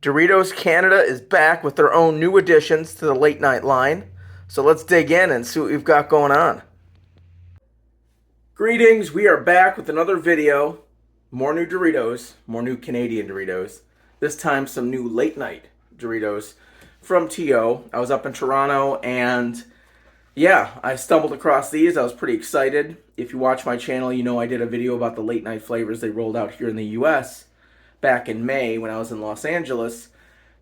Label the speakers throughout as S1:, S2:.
S1: Doritos Canada is back with their own new additions to the late night line. So let's dig in and see what we've got going on. Greetings, we are back with another video. More new Doritos, more new Canadian Doritos. This time some new late night Doritos from TO. I was up in Toronto and yeah, I stumbled across these. I was pretty excited. If you watch my channel, you know I did a video about the late night flavors they rolled out here in the US back in May when I was in Los Angeles.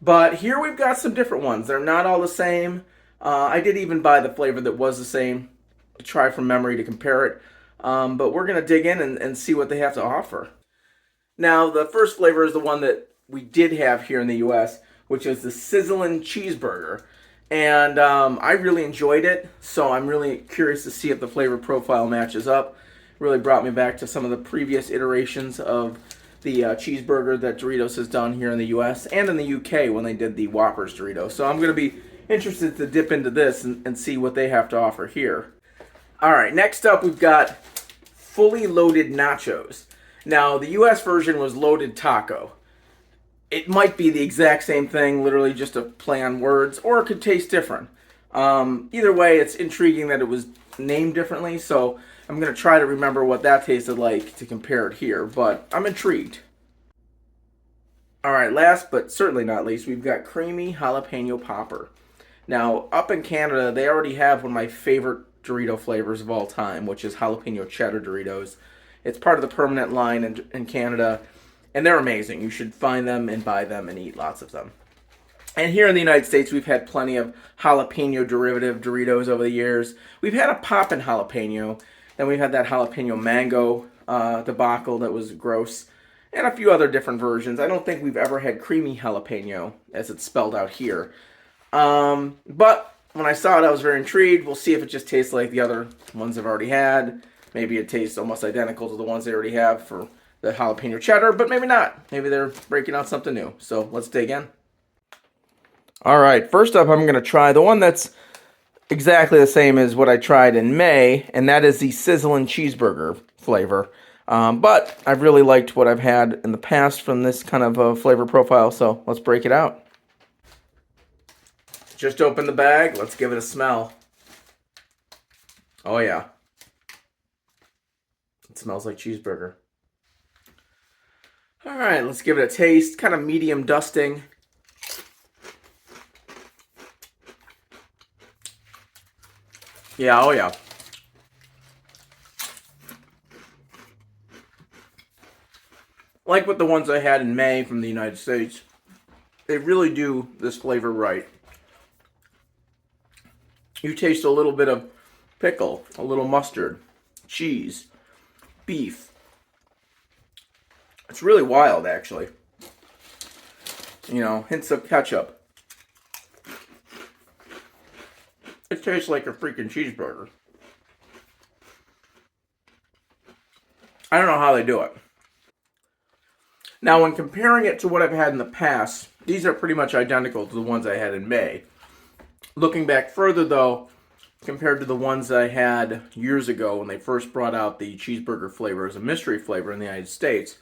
S1: But here we've got some different ones. They're not all the same. I did even buy the flavor that was the same to try from memory to compare it. But we're going to dig in and see what they have to offer. Now, the first flavor is the one that we did have here in the US, which is the Sizzlin Cheeseburger. And I really enjoyed it, so I'm really curious to see if the flavor profile matches up. It really brought me back to some of the previous iterations of the cheeseburger that Doritos has done here in the US and in the UK when they did the Whoppers Doritos. So I'm going to be interested to dip into this and see what they have to offer here. Alright, next up we've got Fully Loaded Nachos. Now, the US version was Loaded Taco. It might be the exact same thing, literally just a play on words, or it could taste different. Either way, it's intriguing that it was named differently, so I'm going to try to remember what that tasted like to compare it here, but I'm intrigued. Alright, last but certainly not least, we've got Creamy Jalapeno Popper. Now, up in Canada, they already have one of my favorite Dorito flavors of all time, which is jalapeno cheddar Doritos. It's part of the permanent line in Canada, and they're amazing. You should find them and buy them and eat lots of them. And here in the United States, we've had plenty of jalapeno derivative Doritos over the years. We've had a poppin' jalapeno, then we've had that jalapeno mango debacle that was gross, and a few other different versions. I don't think we've ever had creamy jalapeno, as it's spelled out here. But when I saw it, I was very intrigued. We'll see if it just tastes like the other ones I've already had. Maybe it tastes almost identical to the ones they already have for the jalapeno cheddar, but maybe not. Maybe they're breaking out something new. So let's dig in. Alright, first up I'm going to try the one that's exactly the same as what I tried in May, and that is the Sizzlin Cheeseburger flavor. But I've really liked what I've had in the past from this kind of flavor profile, so let's break it out. Just opened the bag. Let's give it a smell. Oh yeah. It smells like cheeseburger. Alright, let's give it a taste. Kind of medium dusting. Yeah, oh yeah. Like with the ones I had in May from the United States, they really do this flavor right. You taste a little bit of pickle, a little mustard, cheese, beef. It's really wild, actually. You know, hints of ketchup. It tastes like a freaking cheeseburger. I don't know how they do it. Now, when comparing it to what I've had in the past, these are pretty much identical to the ones I had in May. Looking back further, though, compared to the ones I had years ago when they first brought out the cheeseburger flavor as a mystery flavor in the United States,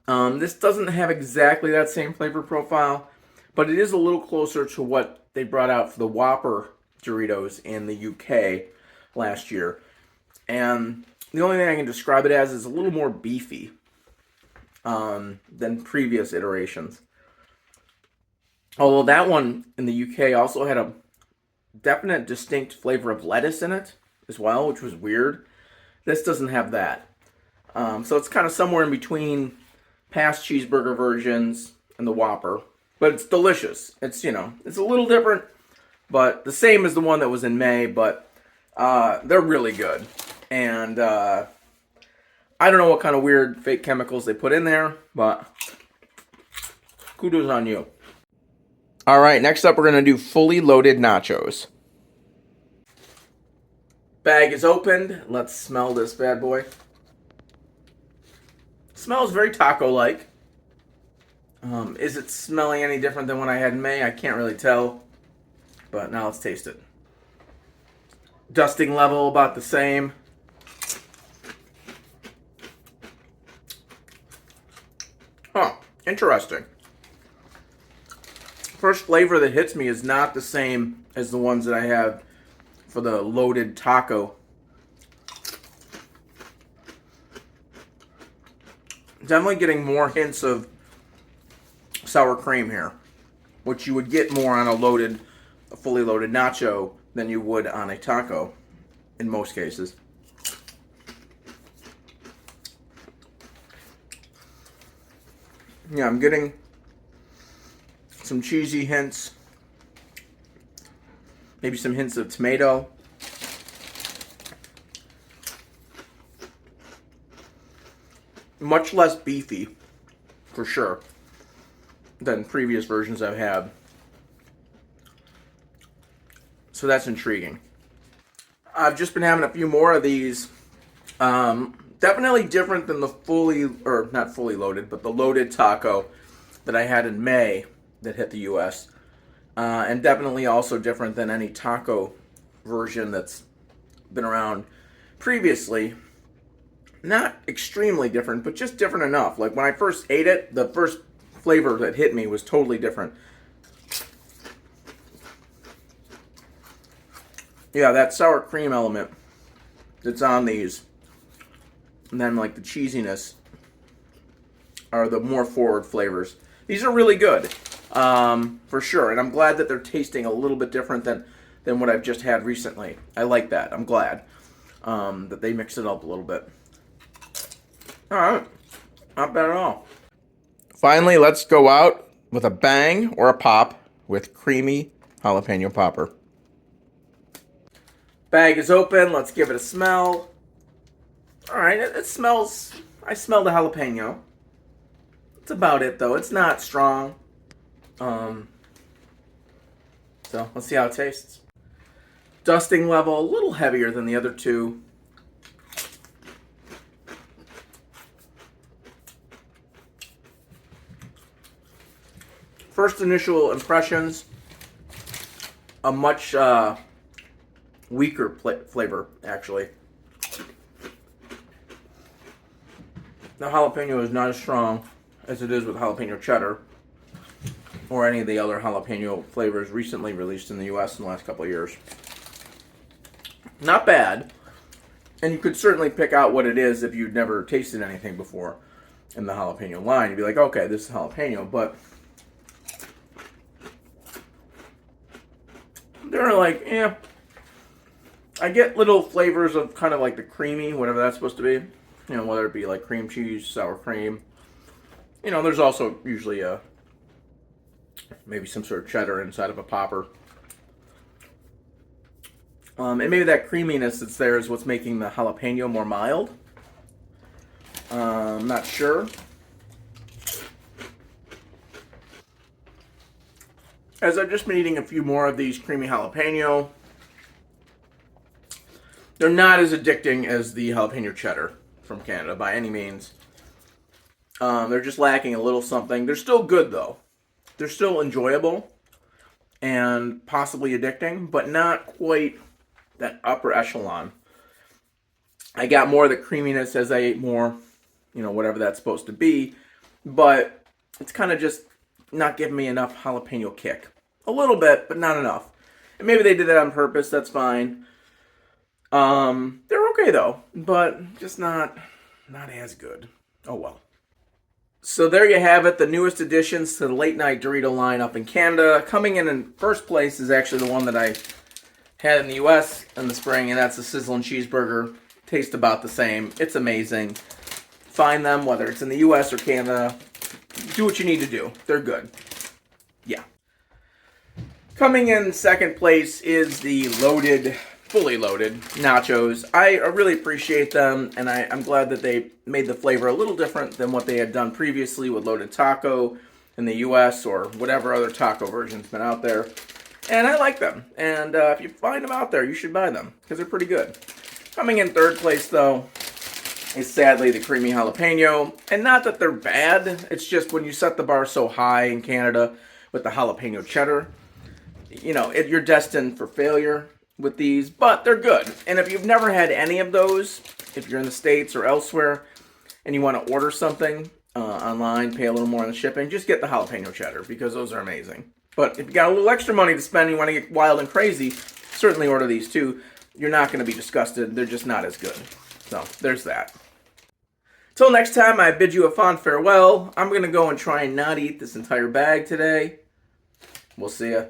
S1: this doesn't have exactly that same flavor profile, but it is a little closer to what they brought out for the Whopper Doritos in the UK last year. And the only thing I can describe it as is a little more beefy than previous iterations. Although that one in the UK also had a definite distinct flavor of lettuce in it as well, which was weird. This doesn't have that. So it's kind of somewhere in between past cheeseburger versions and the Whopper. But it's delicious. It's, you know, it's a little different, but the same as the one that was in May, but they're really good. And I don't know what kind of weird fake chemicals they put in there, but kudos on you. Alright, next up we're going to do Fully Loaded Nachos. Bag is opened. Let's smell this bad boy. Smells very taco-like. Is it smelling any different than what I had in May? I can't really tell. But now let's taste it. Dusting level about the same. Huh, interesting. first flavor that hits me is not the same as the ones that I have for the loaded taco. Definitely getting more hints of sour cream here, which you would get more on a fully loaded nacho than you would on a taco in most cases. Yeah, I'm getting some cheesy hints, maybe some hints of tomato. Much less beefy, for sure, than previous versions I've had. So that's intriguing. I've just been having a few more of these. Definitely different than the not fully loaded, but the loaded taco that I had in May that hit the US. And definitely also different than any taco version that's been around previously. Not extremely different, but just different enough. Like when I first ate it, the first flavor that hit me was totally different. Yeah, that sour cream element that's on these, and then like the cheesiness, are the more forward flavors. These are really good, for sure, and I'm glad that they're tasting a little bit different than what I've just had recently. I like that. I'm glad that they mix it up a little bit. All right, not bad at all. Finally, let's go out with a bang or a pop with Creamy Jalapeno Popper. Bag is open. Let's give it a smell. All right, it smells. I smell the jalapeno. That's about it, though. It's not strong. So let's see how it tastes. Dusting level, a little heavier than the other two. First initial impressions, a much weaker flavor, actually. The jalapeno is not as strong as it is with jalapeno cheddar or any of the other jalapeno flavors recently released in the US in the last couple of years. Not bad. And you could certainly pick out what it is if you'd never tasted anything before in the jalapeno line. You'd be like, okay, this is jalapeno, but they're like, yeah. I get little flavors of kind of like the creamy, whatever that's supposed to be. You know, whether it be like cream cheese, sour cream. You know, there's also usually maybe some sort of cheddar inside of a popper. And maybe that creaminess that's there is what's making the jalapeno more mild. I'm not sure. As I've just been eating a few more of these creamy jalapeno, they're not as addicting as the jalapeno cheddar from Canada by any means. They're just lacking a little something. They're still good though. They're still enjoyable and possibly addicting, but not quite that upper echelon. I got more of the creaminess as I ate more, you know, whatever that's supposed to be, but it's kind of just not giving me enough jalapeno kick. A little bit, but not enough. And maybe they did that on purpose, that's fine. They're okay though, but just not as good. Oh well. So there you have it, the newest additions to the late night Dorito lineup in Canada. Coming in first place is actually the one that I had in the US in the spring, and that's the Sizzlin Cheeseburger. Tastes about the same. It's amazing. Find them, whether it's in the US or Canada. Do what you need to do. They're good. Yeah. Coming in second place is the fully loaded nachos. I really appreciate them, and I'm glad that they made the flavor a little different than what they had done previously with loaded taco in the US or whatever other taco version's been out there. And I like them. And if you find them out there, you should buy them because they're pretty good. Coming in third place, though, is sadly the creamy jalapeno. And not that they're bad. It's just when you set the bar so high in Canada with the jalapeno cheddar, you know, you're destined for failure with these, but they're good. And if you've never had any of those, if you're in the States or elsewhere, and you want to order something, online, pay a little more on the shipping. Just get the jalapeno cheddar because those are amazing. But if you got a little extra money to spend and you want to get wild and crazy, certainly order these too. You're not going to be disgusted. They're just not as good. So there's that. Till next time, I bid you a fond farewell. I'm going to go and try and not eat this entire bag today. We'll see ya.